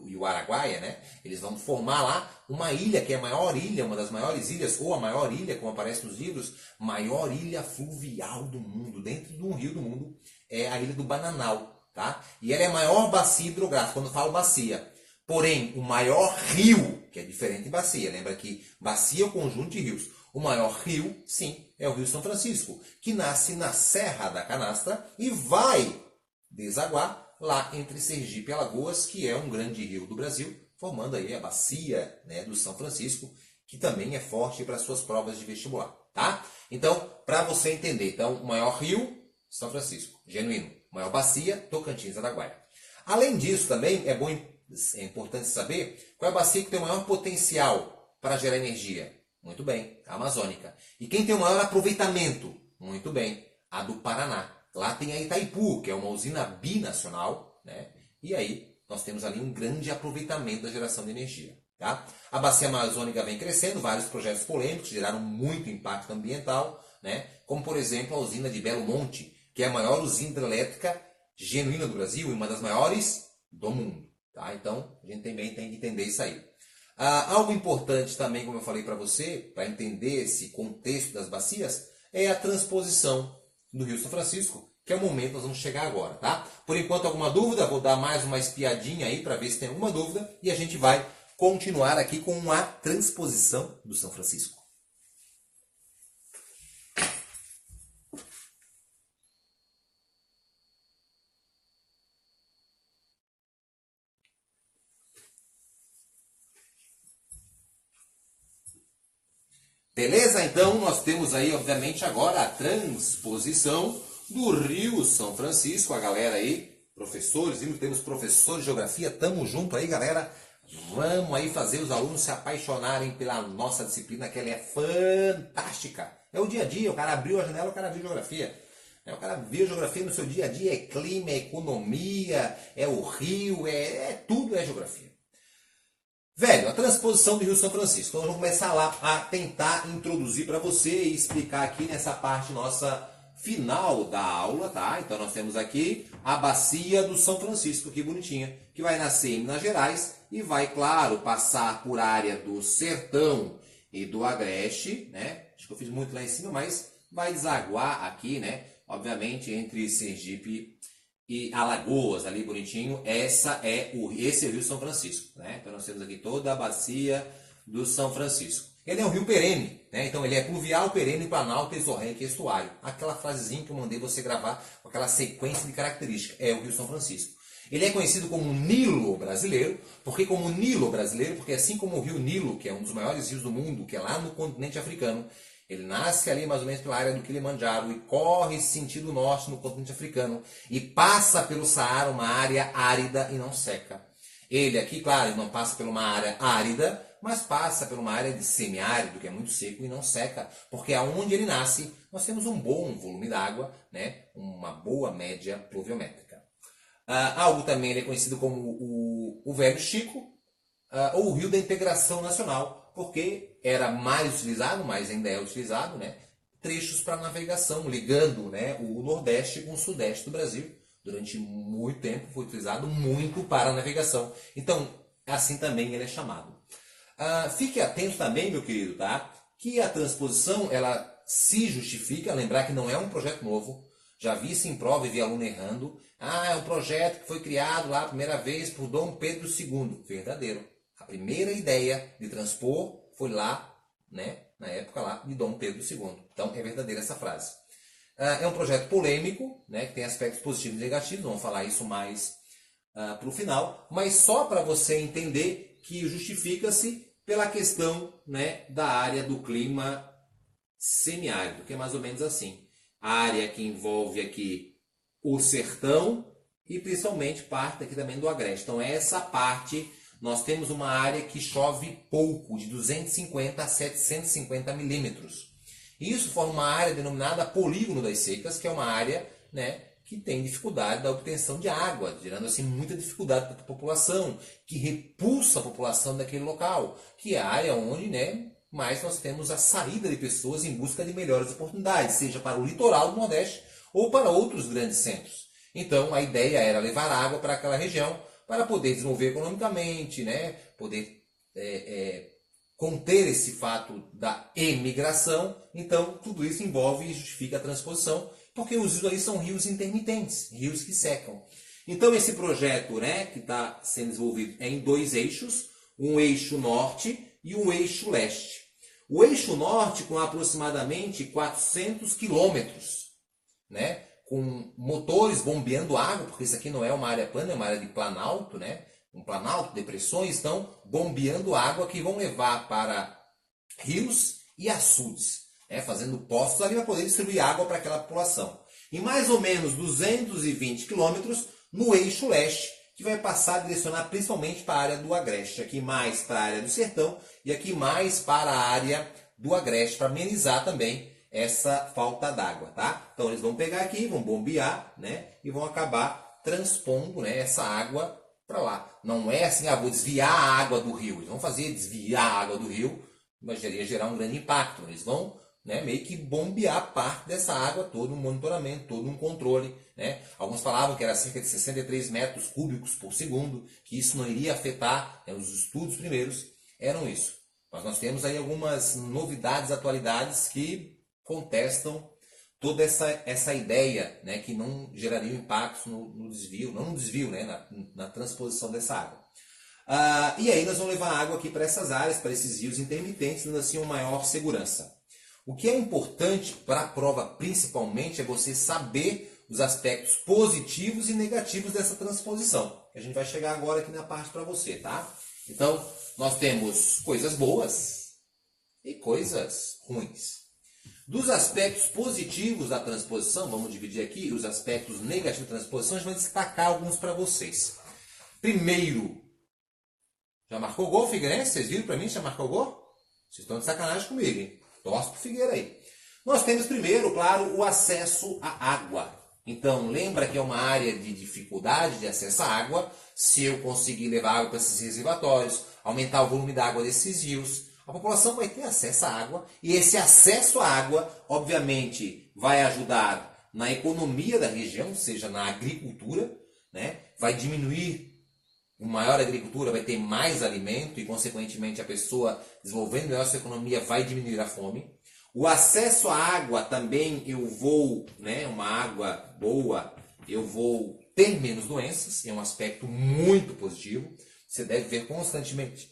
E o Araguaia, né? Eles vão formar lá uma ilha, que é a maior ilha, uma das maiores ilhas, ou a maior ilha, como aparece nos livros, maior ilha fluvial do mundo, dentro de um rio do mundo, é a ilha do Bananal, tá? E ela é a maior bacia hidrográfica, quando eu falo bacia. Porém, o maior rio, que é diferente de bacia, lembra que bacia é o conjunto de rios. O maior rio, sim, é o Rio São Francisco, que nasce na Serra da Canastra e vai desaguar lá entre Sergipe e Alagoas, que é um grande rio do Brasil, formando aí a bacia, né, do São Francisco, que também é forte para suas provas de vestibular, tá? Então, para você entender, então, o maior rio, São Francisco, genuíno. Maior bacia, Tocantins, Araguaia. Além disso, também é importante saber qual é a bacia que tem o maior potencial para gerar energia. Muito bem, a amazônica. E quem tem o maior aproveitamento? Muito bem, a do Paraná. Lá tem a Itaipu, que é uma usina binacional, né? E aí nós temos ali um grande aproveitamento da geração de energia. Tá? A bacia amazônica vem crescendo, vários projetos polêmicos geraram muito impacto ambiental, né? Como por exemplo a usina de Belo Monte, que é a maior usina hidrelétrica genuína do Brasil e uma das maiores do mundo. Tá? Então a gente também tem que entender isso aí. Algo importante também, como eu falei para você, para entender esse contexto das bacias, é a transposição do Rio São Francisco, que é o momento que nós vamos chegar agora, tá? Por enquanto, alguma dúvida? Vou dar mais uma espiadinha aí para ver se tem alguma dúvida e a gente vai continuar aqui com a transposição do São Francisco. Beleza? Então nós temos aí, obviamente, agora a transposição do Rio São Francisco. A galera aí, professores, temos professores de geografia, tamo junto aí, galera. Vamos aí fazer os alunos se apaixonarem pela nossa disciplina, que ela é fantástica. É o dia a dia, o cara abriu a janela, o cara viu geografia. O cara vê geografia no seu dia a dia, é clima, é economia, é o rio, tudo é geografia. Velho, a transposição do Rio São Francisco. Então, nós vamos começar lá a tentar introduzir para você e explicar aqui nessa parte nossa final da aula, tá? Então, nós temos aqui a bacia do São Francisco, que bonitinha, que vai nascer em Minas Gerais e vai, claro, passar por área do Sertão e do Agreste, né? Acho que eu fiz muito lá em cima, mas vai desaguar aqui, né? Obviamente, entre Sergipe e Alagoas, ali bonitinho, esse é o Rio São Francisco, né? Então nós temos aqui toda a bacia do São Francisco. Ele é um rio perene, né? Então ele é pluvial, perene, planalto, exorrenque e estuário. Aquela frasezinha que eu mandei você gravar com aquela sequência de características, é o Rio São Francisco. Ele é conhecido como Nilo brasileiro, porque assim como o rio Nilo, que é um dos maiores rios do mundo, que é lá no continente africano, ele nasce ali mais ou menos pela área do Kilimanjaro e corre sentido norte no continente africano e passa pelo Saara, uma área árida e não seca. Ele aqui, claro, não passa por uma área árida, mas passa por uma área de semiárido, que é muito seco e não seca, porque aonde ele nasce, nós temos um bom volume d'água, né? Uma boa média pluviométrica. Algo também ele é conhecido como o Velho Chico, ou o Rio da Integração Nacional, porque era mais utilizado, mas ainda é utilizado, né? Trechos para navegação, ligando, né, o Nordeste com o Sudeste do Brasil. Durante muito tempo foi utilizado muito para navegação. Então, assim também ele é chamado. Fique atento também, meu querido, tá? Que a transposição, ela se justifica, lembrar que não é um projeto novo. Já vi isso em prova e vi aluno errando. É um projeto que foi criado lá a primeira vez por Dom Pedro II. Verdadeiro. A primeira ideia de transpor foi lá, né, na época lá de Dom Pedro II. Então é verdadeira essa frase. É um projeto polêmico, né, que tem aspectos positivos e negativos. Vamos falar isso mais para o final. Mas só para você entender que justifica-se pela questão, né, da área do clima semiárido, que é mais ou menos assim. A área que envolve aqui o sertão e principalmente parte aqui também do agreste. Então essa parte, nós temos uma área que chove pouco, de 250 a 750 milímetros. Isso forma uma área denominada polígono das secas, que é uma área, né, que tem dificuldade da obtenção de água, gerando assim muita dificuldade para a população, que repulsa a população daquele local, que é a área onde, né, mais nós temos a saída de pessoas em busca de melhores oportunidades, seja para o litoral do Nordeste ou para outros grandes centros. Então a ideia era levar água para aquela região para poder desenvolver economicamente, né, poder conter esse fato da emigração. Então tudo isso envolve e justifica a transposição, porque os rios ali são rios intermitentes, rios que secam. Então esse projeto, né, que está sendo desenvolvido é em dois eixos, um eixo norte e um eixo leste. O eixo norte com aproximadamente 400 quilômetros, né, com motores bombeando água, porque isso aqui não é uma área plana, é uma área de planalto, né, um planalto, depressões, estão bombeando água que vão levar para rios e açudes, né, fazendo poços ali para poder distribuir água para aquela população. E mais ou menos 220 quilômetros no eixo leste, que vai passar a direcionar principalmente para a área do agreste, aqui mais para a área do sertão e aqui mais para a área do agreste, para amenizar também essa falta d'água, tá? Então eles vão pegar aqui, vão bombear, né, e vão acabar transpondo, né, essa água para lá. Não é assim, vou desviar a água do rio. Eles vão fazer desviar a água do rio, mas iria gerar um grande impacto. Eles vão, né, meio que bombear parte dessa água, todo um monitoramento, todo um controle, né? Alguns falavam que era cerca de 63 metros cúbicos por segundo, que isso não iria afetar, né, os estudos primeiros. eram isso. Mas nós temos aí algumas novidades, atualidades que contestam toda essa ideia, né, que não geraria impactos no desvio, não no desvio, né, na transposição dessa água. E aí nós vamos levar água aqui para essas áreas, para esses rios intermitentes, dando assim uma maior segurança. O que é importante para a prova, principalmente, é você saber os aspectos positivos e negativos dessa transposição. A gente vai chegar agora aqui na parte para você, tá? Então, nós temos coisas boas e coisas ruins. Dos aspectos positivos da transposição, vamos dividir aqui, os aspectos negativos da transposição, a gente vai destacar alguns para vocês. Primeiro, já marcou gol, Figueirense? Vocês viram para mim? Já marcou gol? Vocês estão de sacanagem comigo, hein? Torce pro Figueira aí. Nós temos primeiro, claro, o acesso à água. Então, lembra que é uma área de dificuldade de acesso à água. Se eu conseguir levar água para esses reservatórios, aumentar o volume da água desses rios, a população vai ter acesso à água. E esse acesso à água, obviamente, vai ajudar na economia da região, seja na agricultura, né? Vai diminuir. Uma maior agricultura vai ter mais alimento e, consequentemente, a pessoa desenvolvendo melhor sua economia vai diminuir a fome. O acesso à água também eu vou, né, uma água boa, eu vou ter menos doenças, é um aspecto muito positivo. Você deve ver constantemente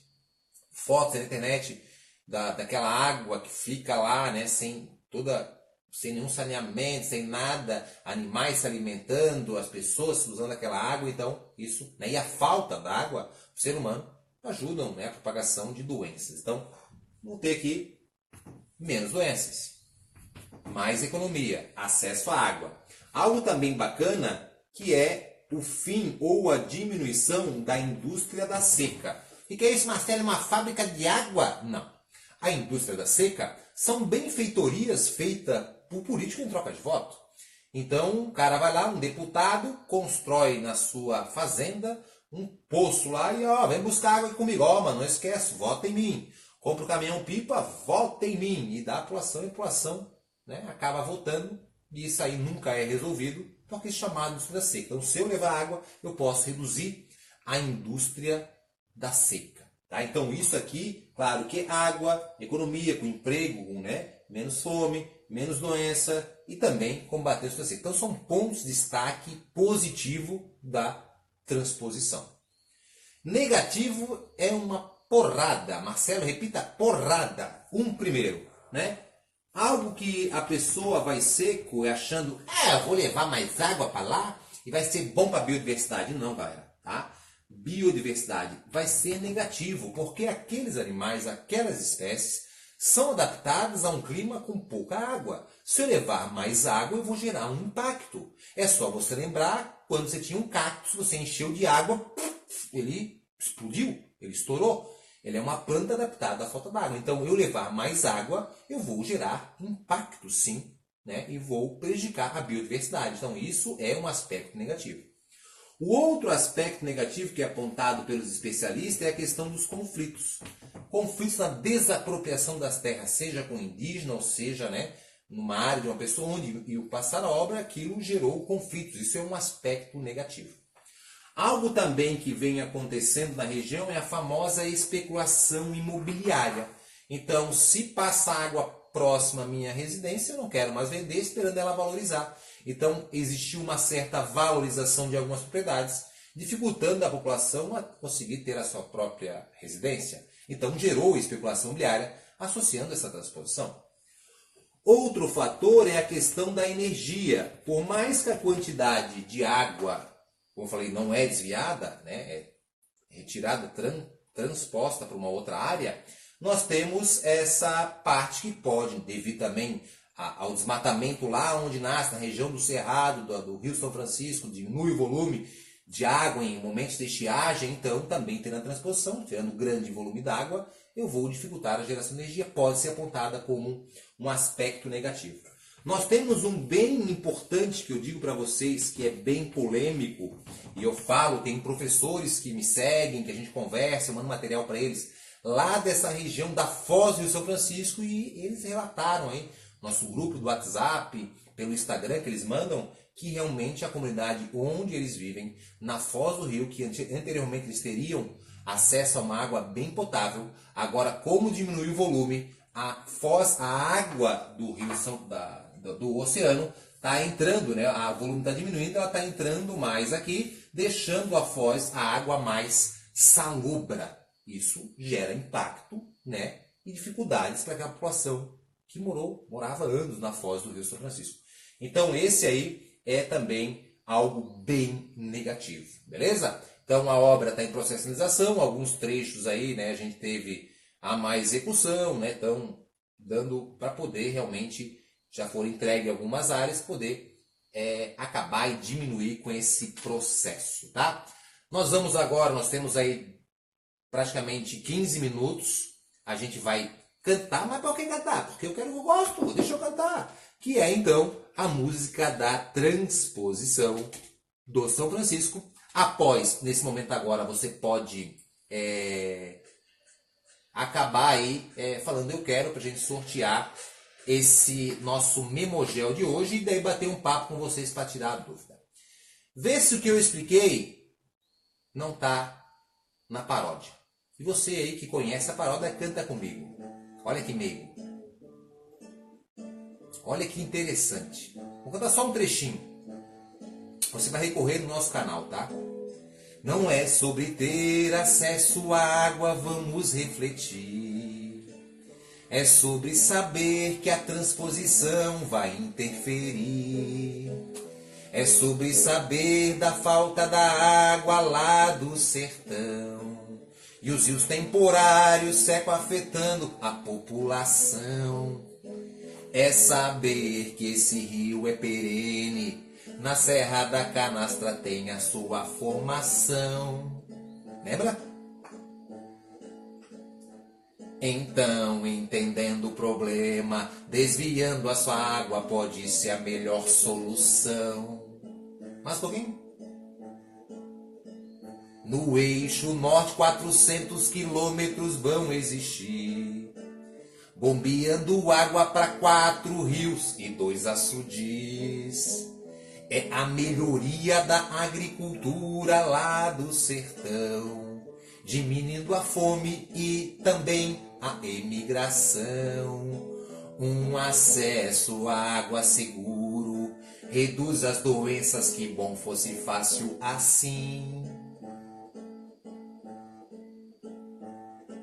fotos na internet daquela água que fica lá, né, sem nenhum saneamento, sem nada, animais se alimentando, as pessoas usando aquela água, então isso, né, e a falta da água, o ser humano, ajudam, né, a propagação de doenças. Então, vamos ter aqui menos doenças, mais economia, acesso à água. Algo também bacana que é o fim ou a diminuição da indústria da seca. E que é isso, Marcelo? Uma fábrica de água? Não. A indústria da seca são benfeitorias feitas por político em troca de voto. Então, o cara vai lá, um deputado, constrói na sua fazenda um poço lá e, vem buscar água comigo. Mano, não esquece, vota em mim. Compra o caminhão-pipa, vota em mim. E dá apuração e a população, né, acaba votando. E isso aí nunca é resolvido, porque é chamado de indústria da seca. Então, se eu levar água, eu posso reduzir a indústria da seca. Tá? Então, isso aqui, claro que água, economia, com emprego, né, menos fome, menos doença e também combater a indústria da seca. Então, são pontos de destaque positivo da transposição. Negativo é uma porrada. Marcelo, repita, porrada. Primeiro, né? Algo que a pessoa vai seco achando, eu vou levar mais água para lá e vai ser bom para a biodiversidade. Não, galera, tá? Biodiversidade vai ser negativo, porque aqueles animais, aquelas espécies são adaptadas a um clima com pouca água. Se eu levar mais água, eu vou gerar um impacto. É só você lembrar quando você tinha um cactus, você encheu de água, ele explodiu, ele estourou. Ele é uma planta adaptada à falta d'água. Então, eu levar mais água, eu vou gerar impacto, sim, né? E vou prejudicar a biodiversidade. Então, isso é um aspecto negativo. O outro aspecto negativo que é apontado pelos especialistas é a questão dos conflitos. Conflitos na desapropriação das terras, seja com indígena, ou seja, né, numa área de uma pessoa onde eu passar a obra, aquilo gerou conflitos. Isso é um aspecto negativo. Algo também que vem acontecendo na região é a famosa especulação imobiliária. Então, se passa água próxima à minha residência, eu não quero mais vender esperando ela valorizar. Então, existiu uma certa valorização de algumas propriedades, dificultando a população a conseguir ter a sua própria residência. Então, gerou especulação imobiliária associando essa transposição. Outro fator é a questão da energia. Por mais que a quantidade de água, como eu falei, não é desviada, né, é retirada, transposta para uma outra área, nós temos essa parte que pode, devido também ao desmatamento lá onde nasce, na região do Cerrado, do Rio São Francisco, diminui o volume de água em momentos de estiagem, então também tendo a transposição, tendo grande volume d'água, eu vou dificultar a geração de energia, pode ser apontada como um aspecto negativo. Nós temos um bem importante que eu digo para vocês, que é bem polêmico, e eu falo, tem professores que me seguem, que a gente conversa, eu mando material para eles, lá dessa região da Foz do Rio São Francisco, e eles relataram aí, nosso grupo do WhatsApp, pelo Instagram que eles mandam, que realmente a comunidade onde eles vivem, na Foz do Rio, que anteriormente eles teriam acesso a uma água bem potável. Agora, como diminuir o volume, a água do rio do oceano está entrando, né? O volume está diminuindo, ela está entrando mais aqui, deixando a foz a água mais salobra. Isso gera impacto, né? E dificuldades para aquela população que morava anos na foz do Rio São Francisco. Então esse aí é também algo bem negativo, beleza? Então a obra está em processo de finalização, alguns trechos aí, né, a gente teve a má execução, né, estão dando para poder realmente, já foram entregue algumas áreas, poder acabar e diminuir com esse processo, tá? Nós vamos agora, nós temos aí praticamente 15 minutos, a gente vai cantar, mas para quem cantar? Porque eu gosto, deixa eu cantar. Que é então a música da transposição do São Francisco. Após, nesse momento agora, você pode acabar aí falando eu quero, para a gente sortear esse nosso memogel de hoje e daí bater um papo com vocês para tirar a dúvida. Vê se o que eu expliquei não está na paródia. E você aí que conhece a paródia, canta comigo. Olha que meigo. Olha que interessante. Vou cantar só um trechinho. Você vai recorrer no nosso canal, tá? Não é sobre ter acesso à água, vamos refletir. É sobre saber que a transposição vai interferir. É sobre saber da falta da água lá do sertão. E os rios temporários secam afetando a população. É saber que esse rio é perene, na Serra da Canastra tem a sua formação. Lembra? Então, entendendo o problema, desviando a sua água pode ser a melhor solução. Mais um pouquinho. No eixo norte, 400 quilômetros vão existir, bombeando água para 4 rios e 2 açudes. É a melhoria da agricultura lá do sertão, diminuindo a fome e também a emigração. Um acesso à água seguro reduz as doenças, que bom fosse fácil assim.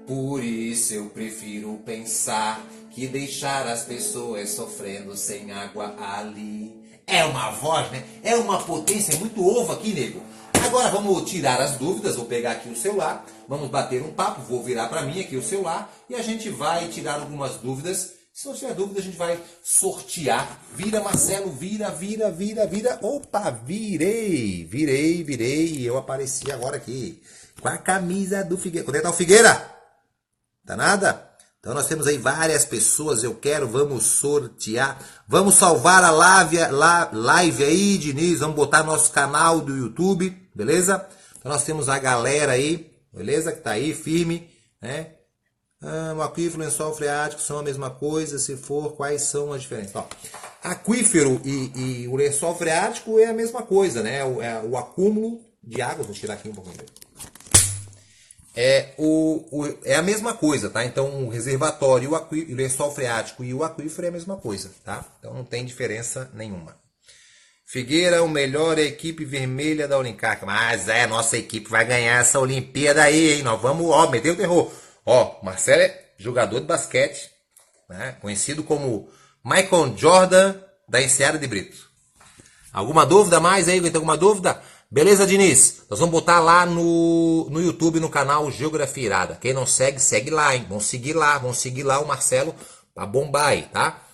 Por isso eu prefiro pensar que deixar as pessoas sofrendo sem água ali. É uma voz, né? É uma potência, é muito ovo aqui, nego. Agora vamos tirar as dúvidas, vou pegar aqui o celular, vamos bater um papo, vou virar para mim aqui o celular e a gente vai tirar algumas dúvidas. Se não tiver dúvida, a gente vai sortear. Vira, Marcelo, vira. Opa, virei. Eu apareci agora aqui com a camisa do Figueira. Onde é que tá o Figueira? Tá nada? Então nós temos aí várias pessoas, vamos sortear. Vamos salvar a live aí, Diniz, vamos botar nosso canal do YouTube, beleza? Então nós temos a galera aí, beleza? Que tá aí, firme, né? O aquífero e o lençol freático são a mesma coisa, se for, quais são as diferenças? Ó, aquífero e o lençol freático é a mesma coisa, né? O acúmulo de água, vou tirar aqui um pouquinho. É a mesma coisa, tá? Então o reservatório, o lençol freático e o aquífero é a mesma coisa, tá? Então não tem diferença nenhuma. Figueira, o melhor equipe vermelha da Unicamp. Mas nossa equipe vai ganhar essa Olimpíada aí, hein? Nós vamos, meter o terror. Marcelo é jogador de basquete, né? Conhecido como Michael Jordan da Enseada de Brito. Alguma dúvida mais aí? Tem alguma dúvida? Beleza, Diniz? Nós vamos botar lá no YouTube, no canal Geografia Irada. Quem não segue, segue lá, hein? Vamos seguir lá o Marcelo pra bombar aí, tá?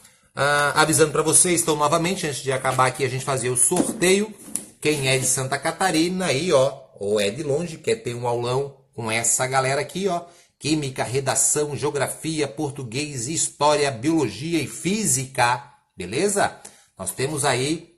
Avisando para vocês, então, novamente, antes de acabar aqui, a gente fazer o sorteio. Quem é de Santa Catarina aí, ou é de longe, quer ter um aulão com essa galera aqui, Química, redação, geografia, português, história, biologia e física, beleza? Nós temos aí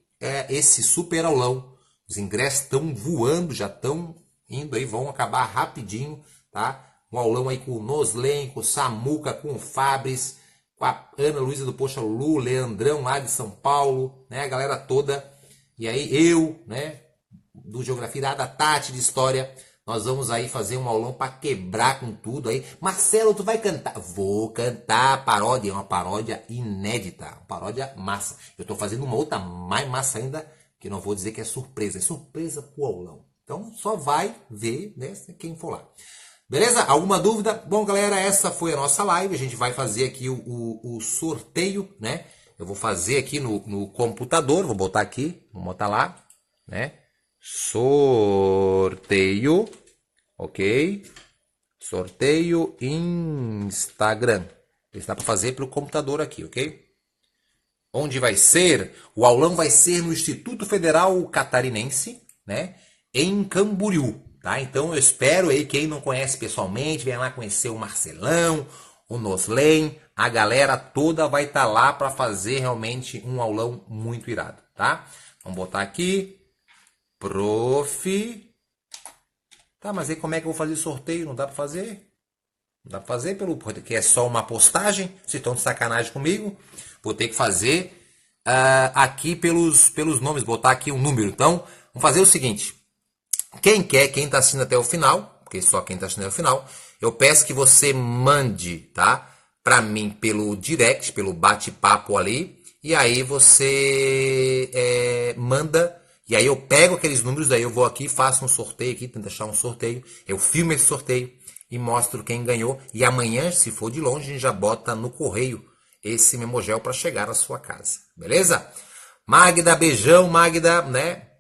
esse super aulão. Os ingressos estão voando, já estão indo aí, vão acabar rapidinho, tá? Um aulão aí com o Noslen, com o Samuca, com o Fabris, com a Ana Luísa do Poxa Lu, Leandrão lá de São Paulo, né? A galera toda. E aí eu, né? Do Geografia Irada, Tati de História. Nós vamos aí fazer um aulão para quebrar com tudo aí. Marcelo, tu vai cantar? Vou cantar paródia, uma paródia inédita, uma paródia massa. Eu tô fazendo uma outra mais massa ainda, que não vou dizer que é surpresa pro aulão. Então só vai ver, né, quem for lá. Beleza? Alguma dúvida? Bom, galera, essa foi a nossa live. A gente vai fazer aqui o sorteio, né? Eu vou fazer aqui no computador, vou botar aqui, vou botar lá, né? Sorteio, ok? Sorteio Instagram. Isso dá para fazer pelo computador aqui, ok? Onde vai ser? O aulão vai ser no Instituto Federal Catarinense, né? Em Camboriú, tá? Então eu espero aí, quem não conhece pessoalmente, venha lá conhecer o Marcelão, o Noslen, a galera toda vai estar lá para fazer realmente um aulão muito irado, tá? Vamos botar aqui, prof. Tá, mas aí como é que eu vou fazer sorteio? Não dá para fazer? Não dá para fazer porque é só uma postagem. Vocês estão de sacanagem comigo. Vou ter que fazer aqui pelos nomes, botar aqui um número. Então, vamos fazer o seguinte. Quem está assistindo até o final, porque só quem está assistindo até o final, eu peço que você mande, tá? Para mim pelo direct, pelo bate-papo ali. E aí você manda. E aí eu pego aqueles números, daí eu vou aqui, faço um sorteio aqui, tento achar um sorteio. Eu filmo esse sorteio e mostro quem ganhou. E amanhã, se for de longe, a gente já bota no correio esse memogel para chegar na sua casa. Beleza? Magda, beijão, Magda, né?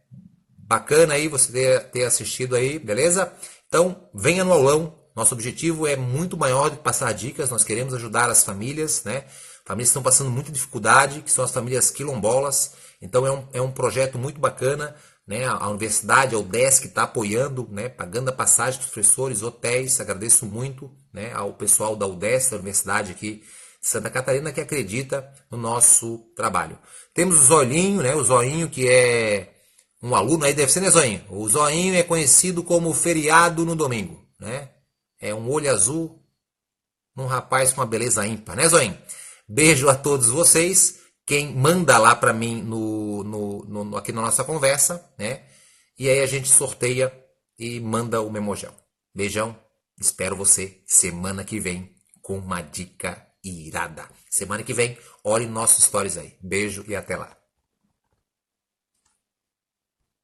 Bacana aí você ter assistido aí, beleza? Então, venha no aulão. Nosso objetivo é muito maior do que passar dicas. Nós queremos ajudar as famílias, né? Famílias que estão passando muita dificuldade, que são as famílias quilombolas. Então, é um projeto muito bacana, né? A universidade, a UDESC está apoiando, né? Pagando a passagem dos professores, hotéis. Agradeço muito, né? Ao pessoal da UDESC, da universidade aqui de Santa Catarina, que acredita no nosso trabalho. Temos o Zoinho, né? O Zoinho que é um aluno aí, deve ser, né, Zoinho? O Zoinho é conhecido como feriado no domingo, né? É um olho azul num rapaz com uma beleza ímpar, né, Zoinho? Beijo a todos vocês. Quem manda lá para mim aqui na nossa conversa, né? E aí a gente sorteia e manda o memogel. Beijão. Espero você semana que vem com uma dica irada. Semana que vem, olhe nossos stories aí. Beijo e até lá.